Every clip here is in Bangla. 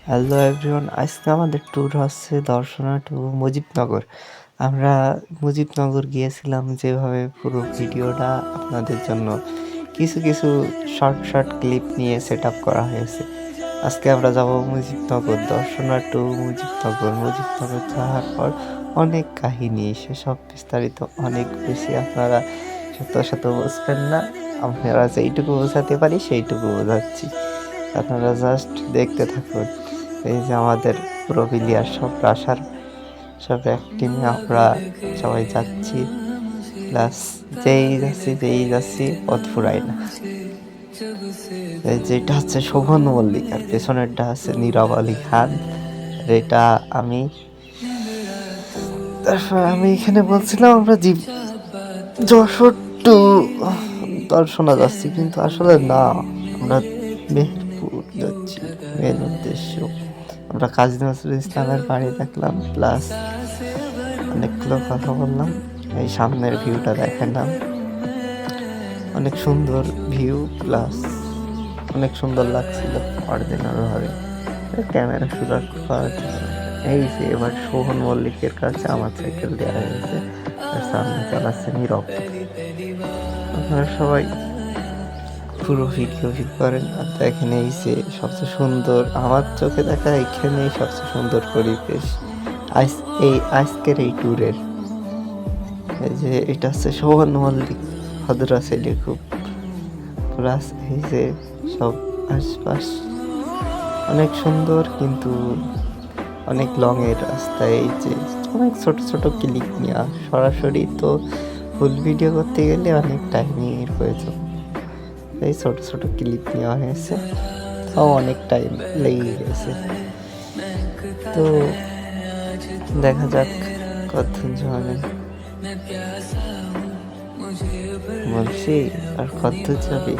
হ্যালো এভরিওয়ান, আজকে আমাদের ট্যুর হচ্ছে দর্শনা টু মুজিবনগর। আমরা মুজিবনগর গিয়েছিলাম, যেভাবে পুরো ভিডিওটা আপনাদের জন্য কিছু কিছু শর্ট শর্ট ক্লিপ নিয়ে সেট আপ করা হয়েছে। আজকে আমরা যাব মুজিবনগর, দর্শনা টু মুজিবনগর। মুজিবনগর যাওয়ার পর অনেক কাহিনী, সেসব বিস্তারিত অনেক বেশি আপনারা শত শত বুঝবেন না। আপনারা যেইটুকু বোঝাতে পারি সেইটুকু বোঝাচ্ছি, আপনারা জাস্ট দেখতে থাকুন। এই যে আমাদের পুরো প্লেয়ার সব রাশার সব এক টিমে আমরা সবাই যাচ্ছি, প্লাস যেই যাচ্ছি পথ ফুরাই না। যেটা হচ্ছে শোভন মল্লিক, আর পেছনেরটা হচ্ছে নীরব আলী খান, আর এটা আমি। তারপর আমি এখানে বলছিলাম আমরা যশোর টু দর্শনা যাচ্ছি, কিন্তু আসলে না, আমরা মেহেরপুর যাচ্ছি। মেন উদ্দেশ্য আমরা কাজী নজরুল ইসলামের বাড়ি দেখলাম, প্লাস অনেকগুলো কথা বললাম। এই সামনের ভিউটা দেখালাম, অনেক সুন্দর ভিউ, প্লাস অনেক সুন্দর লাগছিল অরিজিনাল ভাবে ক্যামেরা শুট করার জন্য। এই যে এবার শোভন মল্লিকের কাছে আমার সাইকেল দেওয়া হয়েছে, আর সামনে চালাচ্ছে নীরব। আপনারা সবাই পুরো ভিডিও করেন আর দেখেন। এই যে সবচেয়ে সুন্দর আমার চোখে দেখা, এখানেই সবচেয়ে সুন্দর পরিবেশ আজকের এই ট্যুরের। এই যে এটা হচ্ছে শোভন মল্লিক, ভদ্রা ছেলে খুব, প্লাস এই যে সব আশপাশ অনেক সুন্দর, কিন্তু অনেক লং এর রাস্তা। এই যে অনেক ছোট ছোট ক্লিপ নেওয়া, সরাসরি তো ফুল ভিডিও করতে গেলে অনেক টাইমের প্রয়োজন। এই ছোট ছোট ক্লিপ নেওয়া হয়েছে, তাও অনেক টাইম লেগে গেছে। তো দেখা যাক কত যাবে, বলছি আর কত যাবে।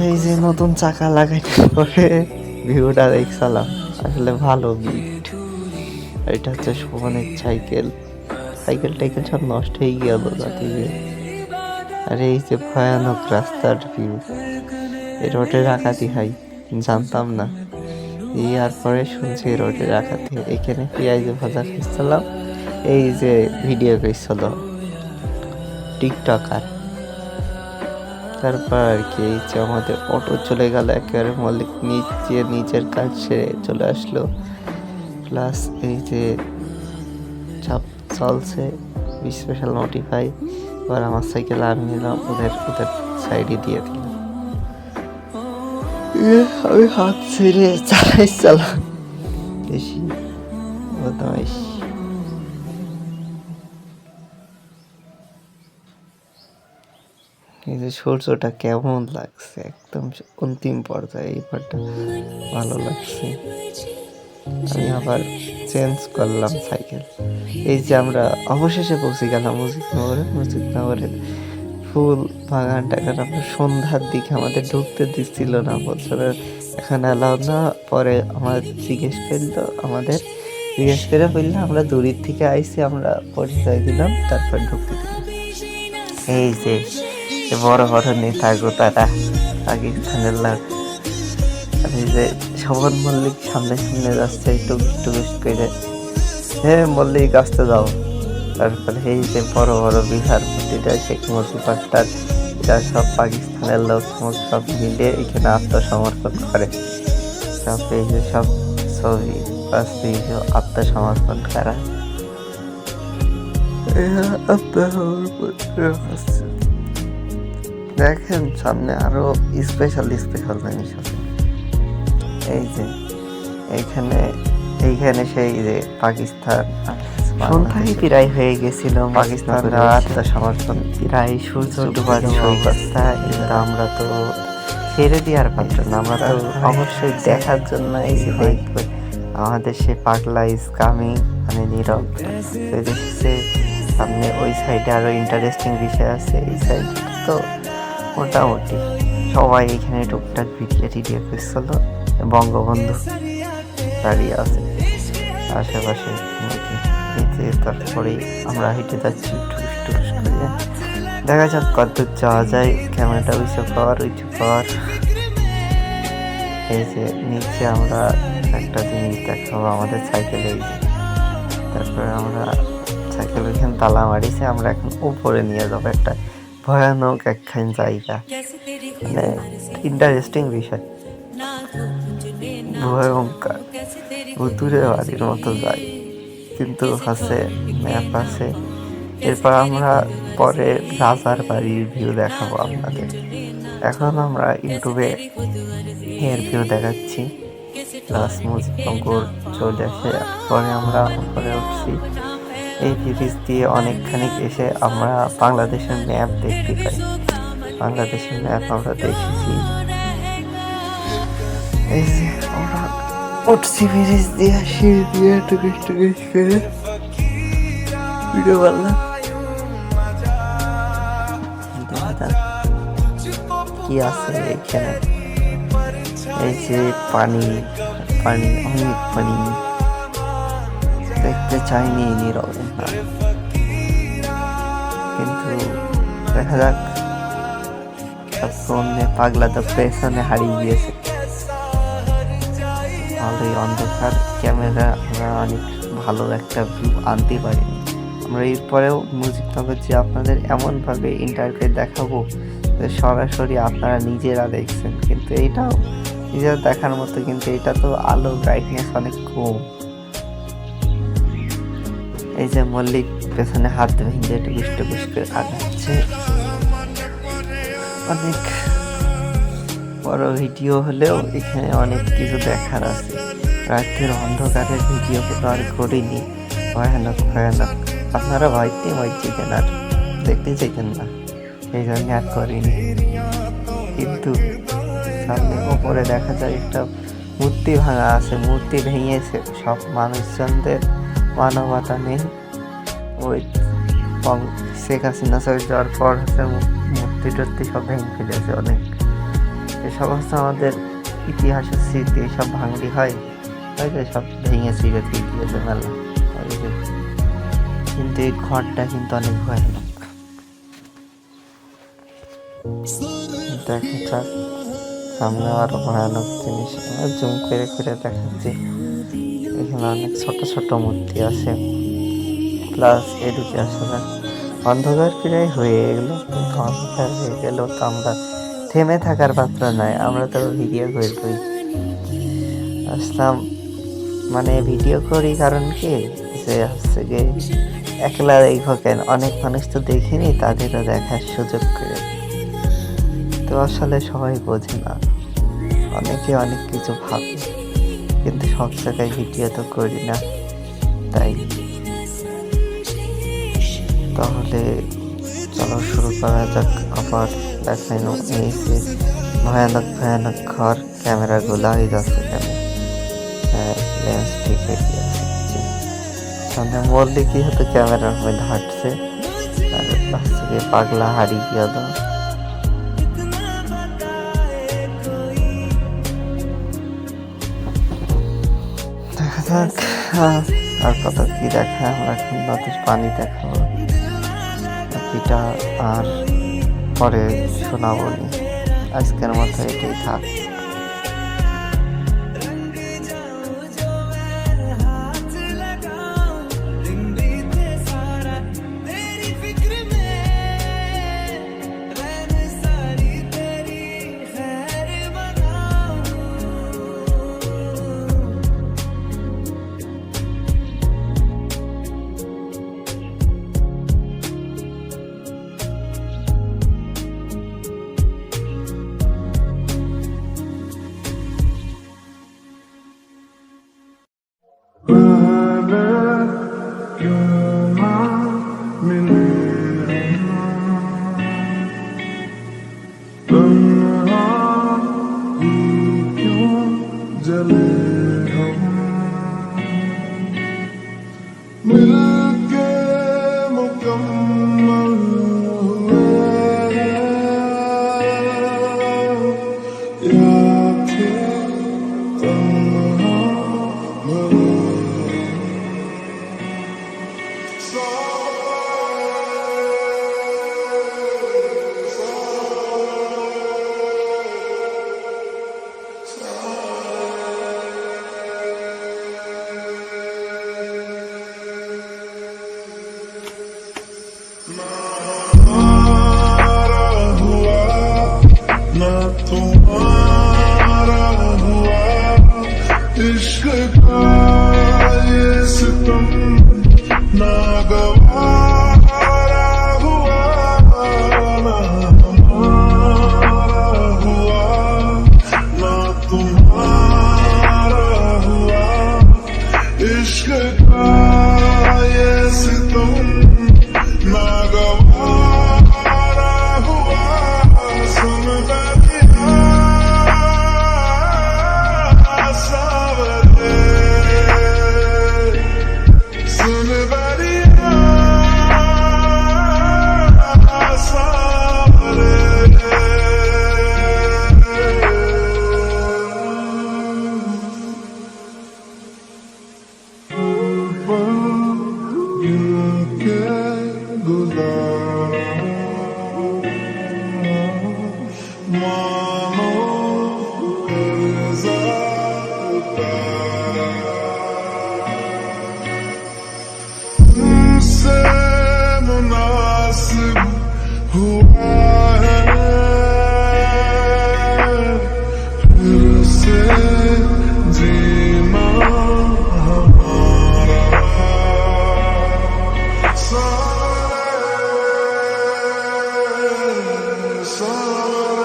এই যে নতুন চাকা লাগাইতে পরে ভিউটা দেখছিলাম, আসলে ভালো বিট। এটা হচ্ছে শোভনের সাইকেল টাইকেল সব নষ্ট হয়ে গেল যাতে। আর এই যে ভয়ানক রাস্তার ভিউ, এই রোডে ডাকাতি হয়, জানতাম না। আর পরে শুনছি রোডে ডাকাতি, এখানে পেঁয়াজ ভাজা খাইছিলাম। এই যে ভিডিও করছিল টিকটকার। তারপর আর কি এই যে আমাদের অটো চলে গেল একেবারে মল্লিক নিজের কাজ সেরে চলে আসলো, প্লাস এই যে চাপ চলছে স্পেশাল নোটিফাই। এবার আমার সাইকেল আমি নিলাম, ওদের সাইডে দিয়ে দিলাম। আমি হাত ছেড়ে চালাইছিলাম বেশি বদমাইশ। এই যে সূর্যটা কেমন লাগছে, একদম অন্তিম পর্যায়ে, এই পার্টটা ভালো লাগছে। আমি আবার চেঞ্জ করলাম সাইকেল। এই যে আমরা অবশেষে পৌঁছে গেলাম মুজিবনগরে ফুল বাগান টাগান। আমরা সন্ধ্যার দিকে আমাদের ঢুকতে দিচ্ছিল না, বলছিল এখানে অ্যালাউ না। পরে আমার জিজ্ঞেস করে বললাম আমরা দূরের থেকে আইসি, আমরা পরিচয় দিলাম, তারপর ঢুকতে দিলাম। এই যে বড় বড় নেতা গোতারা পাকিস্তানের লোক, এই যে শোভন মল্লিক সামনে যাচ্ছে টুকুস করে, হ্যাঁ মল্লিক আসতে যাও। তারপরে এই যে বড় বড় বিহার প্রতিটা শেখ মুজিবুর, এরা সব পাকিস্তানের লোক সব মিলে এখানে আত্মসমর্পণ করে। সব এই যে সব ছবি আত্মসমর্পণ করা, দেখেন সামনে আরো স্পেশাল জিনিস আছে। এই যে এইখানে সেই যে পাকিস্তান সন্ধ্যায় প্রায় হয়ে গেছিল, পাকিস্তানের আত্মসমর্পণ প্রায় সূর্য ডুবার অবস্থা। কিন্তু আমরা তো ছেড়ে দেওয়ার পাত্র না, আমরা তো অবশ্যই দেখার জন্য এসে দেখবো। আমাদের সে পাগলা ইজ কামিং মানে নীরব দেখছে সামনে। ওই সাইডে আরো ইন্টারেস্টিং বিষয় আছে, এই সাইড তো মোটামুটি সবাই এখানে টুকটাক ভিডিও করছিল। বঙ্গবন্ধু দাঁড়িয়ে আছে আশেপাশে, তারপরে আমরা হেঁটে যাচ্ছি টুস করে। দেখা যাক কত যাওয়া যায়, ক্যামেরাটা উঁচু কর। এই যে নিচে আমরা একটা জিনিস দেখাবো, আমাদের সাইকেলে। এই যে তারপরে আমরা সাইকেল এখানে তালা মারিছে, আমরা এখন উপরে নিয়ে যাবো একটা ভয়ানক একখান জায়গা, মানে ইন্টারেস্টিং বিষয়, ভয়ঙ্কর ভুতুরে বাড়ির মতো যায়, কিন্তু আছে ম্যাপ আছে। এরপর আমরা পরে রাজার বাড়ির ভিউ দেখাবো আপনাদের। এখন আমরা ইউটিউবে এর ভিউ দেখাচ্ছি, প্লাস মুজিবনগর চলে আসে, পরে আমরা উপরে উঠছি। এই ব্রিজ দিয়ে অনেকখানি এসে আমরা বাংলাদেশের ম্যাপ দেখতে পাই। বাংলাদেশের ম্যাপ আমরা দেখেছি। এই যে আমরা উঠছি ব্রিজ দিয়ে, সিঁড়ি দিয়ে টুকিস টুকিস করে ভিডিও বানলাম। কি আছে এখানে? এই যে পানি, পানি, অনেক পানি, দেখতে চাইনি নীরবে না, কিন্তু দেখা যাক। পাগলা তো পেছনে হারিয়ে গিয়েছে। ভালোই অন্ধকার, ক্যামেরা আমরা অনেক ভালো একটা ভিউ আনতে পারিনি। আমরা এরপরেও মুজিবনগর যে আপনাদের এমনভাবে ইন্টারভিউ দেখাবো যে সরাসরি আপনারা নিজেরা দেখছেন, কিন্তু এইটাও নিজেরা দেখার মতো, কিন্তু এটা তো আলো ব্রাইটনেস অনেক কম। এই যে মল্লিক পেছনে হাত ভেঙে টুকুস টুকুস করে আগাচ্ছে। অনেক বড় ভিডিও হলেও এখানে অনেক কিছু দেখার আছে। রাতের অন্ধকারের ভিডিও তো আর করিনি, ভয়ানক ভয়ানক। আপনারা ভয়তে যেতেন আর দেখতে চাইতেন না, এই জন্য আর করিনি। কিন্তু সামনে ওপরে দেখা যায় একটা মূর্তি ভাঙা আছে, মূর্তি ভেঙেছে। সব মানুষজনদের মানবতা নেই। ওই শেখ হাসিনা সব যাওয়ার পর হচ্ছে মূর্তি টর্তি সব ভেঙে ফেলেছে অনেক। এসব হচ্ছে আমাদের ইতিহাসের স্মৃতি, সব ভাঙড়ি হয়, সব ভেঙে ছিঁড়ে দিয়েছে মেলা। কিন্তু এই ঘরটা কিন্তু অনেক ভয়ানক। দেখা যাক সামনে আরো ভয়ানক জিনিস আমরা জুম করে করে দেখাচ্ছি। এখানে অনেক ছোট ছোট মূর্তি আছে, প্লাস এদিকে আসলে অন্ধকার প্রায় হয়ে গেলো। কিন্তু অন্ধকার হয়ে গেলেও তো আমরা থেমে থাকার পাত্র নয়, আমরা তো ভিডিও করি আসলাম, মানে ভিডিও করি কারণ কি যে হচ্ছে গিয়ে একলা দেখবো কেন, অনেক মানুষ তো দেখিনি, তাদেরও দেখার সুযোগ করে। তো আসলে সবাই বোঝে না, অনেকে অনেক কিছু ভাবে, কিন্তু সব জায়গায় ভিডিও তো করি না। তাই তাহলে চলো শুরু করা যাক। আবার দেখানো এই যে ভয়ানক ভয়ানক ঘর, ক্যামেরাগুলো হয়ে যাচ্ছে কেন? হ্যাঁ, লেন্স ঠিক হয়ে গিয়েছে। সামনে মরলে কি হতো, ক্যামেরার মধ্যে হাঁটছে আর থেকে পাগলা হারিয়ে গিয়ে তো। দেখা যাক আর কত কি দেখা। আমরা এখন নদীর পানি দেখাবো, বাকিটা আর পরে শোনাবো নি। আজকের মতো এটাই থাক। इश्क का ये सितम नागवारा हुआ ना हमारा हुआ ना तुम्हारा हुआ इश्क का ये सितम नागवारा हुआ सुन बैठा सावरे सुन बैठा सावरे तुमसे मुनासिब हुआ है फिर से जीना हमारा सावरे सावरे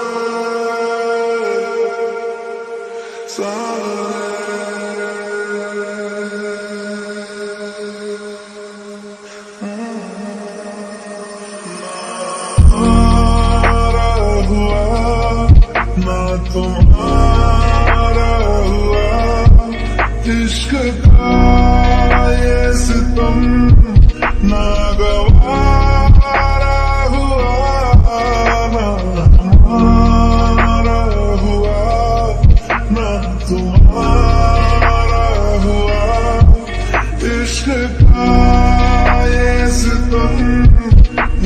तुम्हारा हुआ ना तुम्हारा हुआ इश्क का ये सितम नागवारा हुआ ना हमारा हुआ ना तुम्हारा हुआ इश्क का ये सितम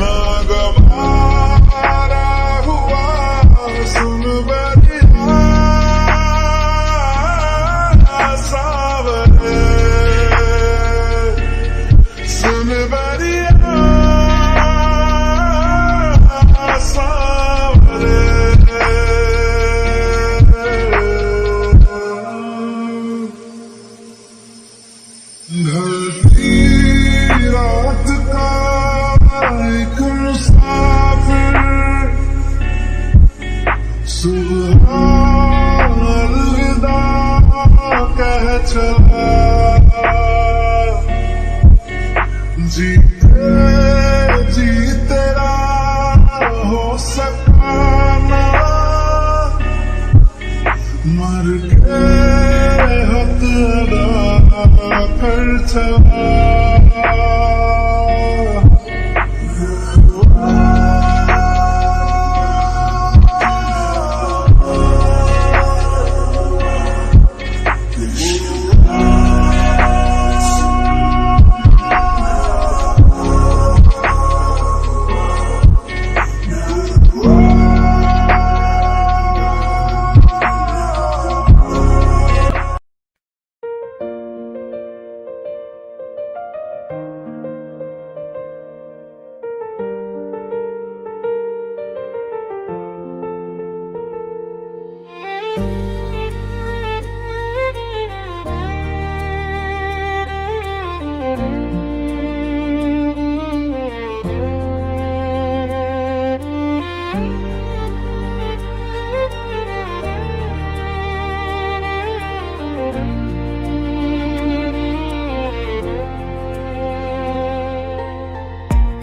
नागवारा हुआ सुन बैठा सावरे सुन बैठा सावरे ढलती रात का एक मुसाफिर सुबह अलविदा कह चला जीते जी तेरा हो सका ना मर के हक अदा कर चला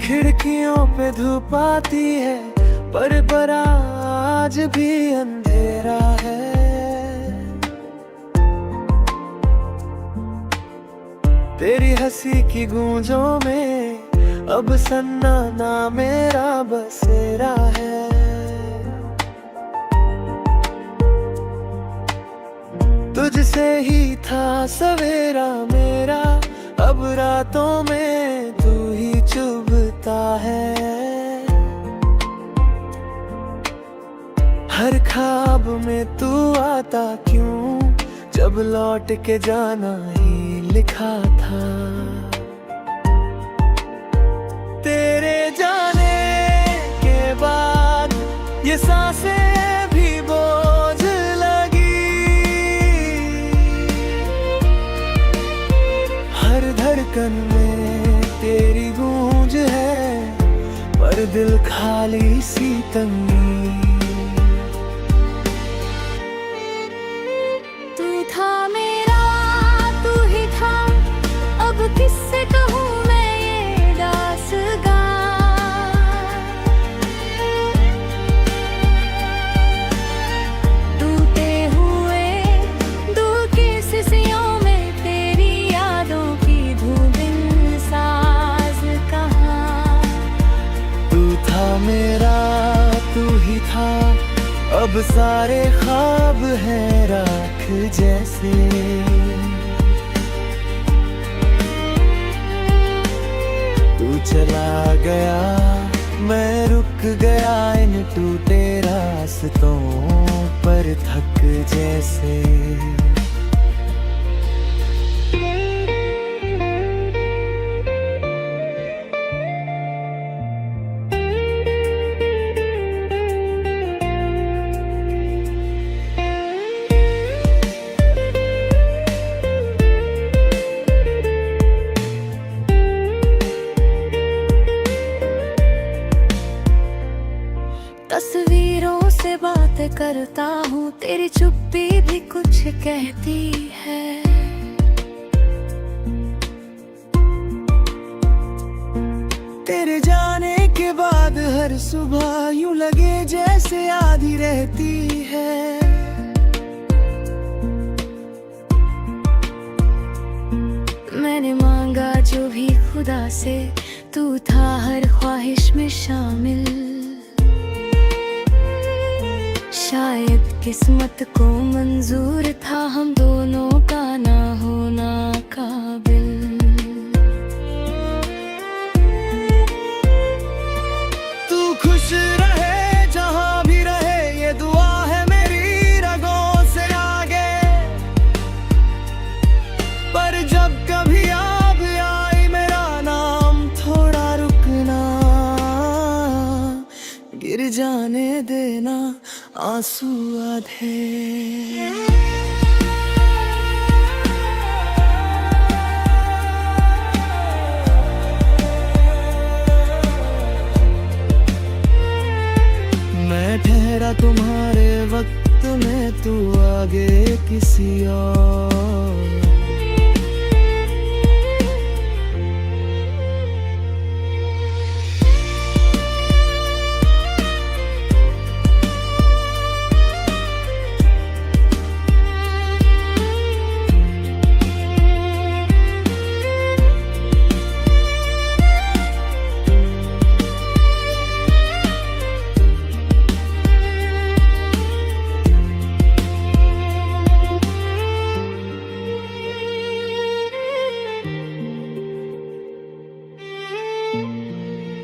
खिड़कियों पे धूप आती है पर आज भी अंधेरा है। तेरी हंसी की गूंजों में अब सन्नाटा मेरा बसेरा है। तुझसे ही था सवेरा मेरा, अब रातों में तू ही चुभता है। हर ख्वाब में तू आता क्यों, जब लौट के जाना ही लिखा था। तेरे जाने के बाद ये सांसें भी बोझ लगी। पर दिल खाली सी तंगी। तू था मेरा, तू ही था, अब किससे कहूँ मैं ये दास्तां। टूटे हुए दिल की शीशियों में तेरी यादों की धूमिल साज कहाँ। तू था मेरा, तू ही था, अब सारे ख्वाब हैं राख जैसे। तू चला गया, मैं रुक गया इन टूटे रास्तों पर थक जैसे। तस्वीरों से बातें करता हूँ, तेरी चुप्पी भी कुछ कहती है। तेरे जाने के बाद हर सुबह यूं लगे जैसे आधी रहती है। मैंने मांगा जो भी खुदा से, तू था हर ख्वाहिश में शामिल। शायद किस्मत को मंजूर था हम दोनों का ना होना काबिल। तू खुश रहे जहां भी रहे, ये दुआ है मेरी रगों से आगे। पर जब कभी याद आई मेरा नाम, थोड़ा रुकना, गिर जाने देना आंसू आधे। मैं ठहरा तुम्हारे वक्त में, तू आगे किसी और।